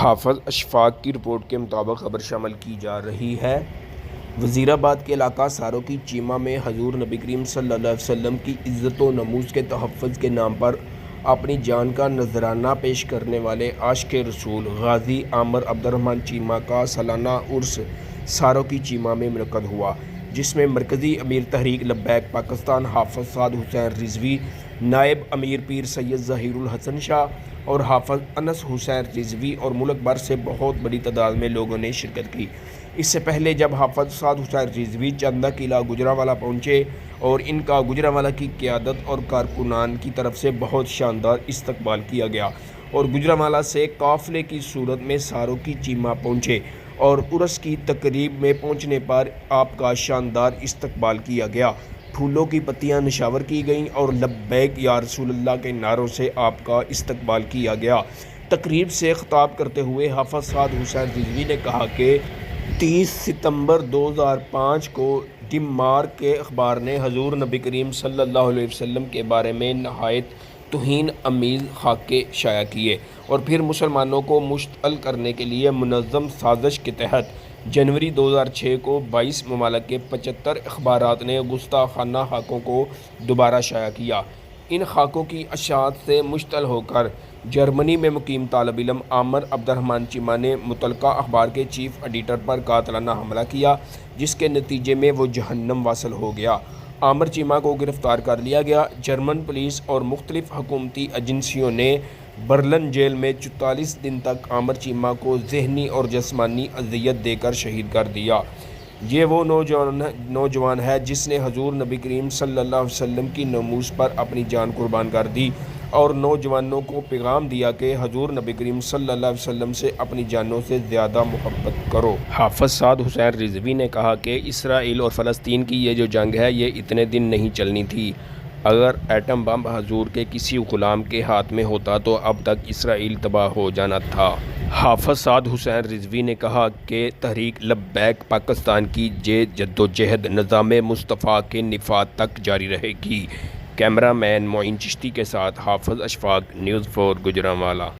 حافظ اشفاق کی رپورٹ کے مطابق خبر شامل کی جا رہی ہے۔ وزیرآباد کے علاقہ ساروں کی چیمہ میں حضور نبی کریم صلی اللہ علیہ وسلم کی عزت و نموز کے تحفظ کے نام پر اپنی جان کا نذرانہ پیش کرنے والے عاشق رسول غازی عامر عبدالرحمن چیمہ کا سالانہ عرس ساروں کی چیمہ میں منعقد ہوا، جس میں مرکزی امیر تحریک لبیک پاکستان حافظ سعد حسین رضوی، نائب امیر پیر سید ظہیر الحسن شاہ اور حافظ انس حسین رضوی اور ملک بھر سے بہت بڑی تعداد میں لوگوں نے شرکت کی۔ اس سے پہلے جب حافظ سعد حسین رضوی چندہ قلعہ گجرانوالہ پہنچے اور ان کا گجرانوالہ کی قیادت اور کارکنان کی طرف سے بہت شاندار استقبال کیا گیا اور گجرانوالہ سے قافلے کی صورت میں ساروں کی چیمہ پہنچے اور عرس کی تقریب میں پہنچنے پر آپ کا شاندار استقبال کیا گیا۔ پھولوں کی پتیاں نشاور کی گئیں اور لبیک یا رسول اللہ کے نعروں سے آپ کا استقبال کیا گیا۔ تقریب سے خطاب کرتے ہوئے حافظ سعد حسین رضوی نے کہا کہ 30 ستمبر 2005 کو ڈنمارک کے اخبار نے حضور نبی کریم صلی اللہ علیہ وسلم کے بارے میں نہایت توہین آمیز خاکے شائع کیے اور پھر مسلمانوں کو مشتعل کرنے کے لیے منظم سازش کے تحت جنوری 2006 کو 22 ممالک کے 75 اخبارات نے گستاخانہ خاکوں کو دوبارہ شائع کیا۔ ان خاکوں کی اشاعت سے مشتعل ہو کر جرمنی میں مقیم طالب علم عامر عبدالرحمن چیمہ نے متعلقہ اخبار کے چیف ایڈیٹر پر قاتلانہ حملہ کیا، جس کے نتیجے میں وہ جہنم واصل ہو گیا۔ عامر چیمہ کو گرفتار کر لیا گیا۔ جرمن پولیس اور مختلف حکومتی ایجنسیوں نے برلن جیل میں 44 دن تک عامر چیمہ کو ذہنی اور جسمانی اذیت دے کر شہید کر دیا۔ یہ وہ نوجوان ہے جس نے حضور نبی کریم صلی اللہ علیہ وسلم کی نموز پر اپنی جان قربان کر دی اور نوجوانوں کو پیغام دیا کہ حضور نبی کریم صلی اللہ علیہ وسلم سے اپنی جانوں سے زیادہ محبت کرو۔ حافظ سعد حسین رضوی نے کہا کہ اسرائیل اور فلسطین کی یہ جو جنگ ہے یہ اتنے دن نہیں چلنی تھی۔ اگر ایٹم بم حضور کے کسی غلام کے ہاتھ میں ہوتا تو اب تک اسرائیل تباہ ہو جانا تھا۔ حافظ سعد حسین رضوی نے کہا کہ تحریک لبیک پاکستان کی جدوجہد نظام مصطفیٰ کے نفاذ تک جاری رہے گی۔ کیمرہ مین معین چشتی کے ساتھ حافظ اشفاق، نیوز 4 گجرانوالہ۔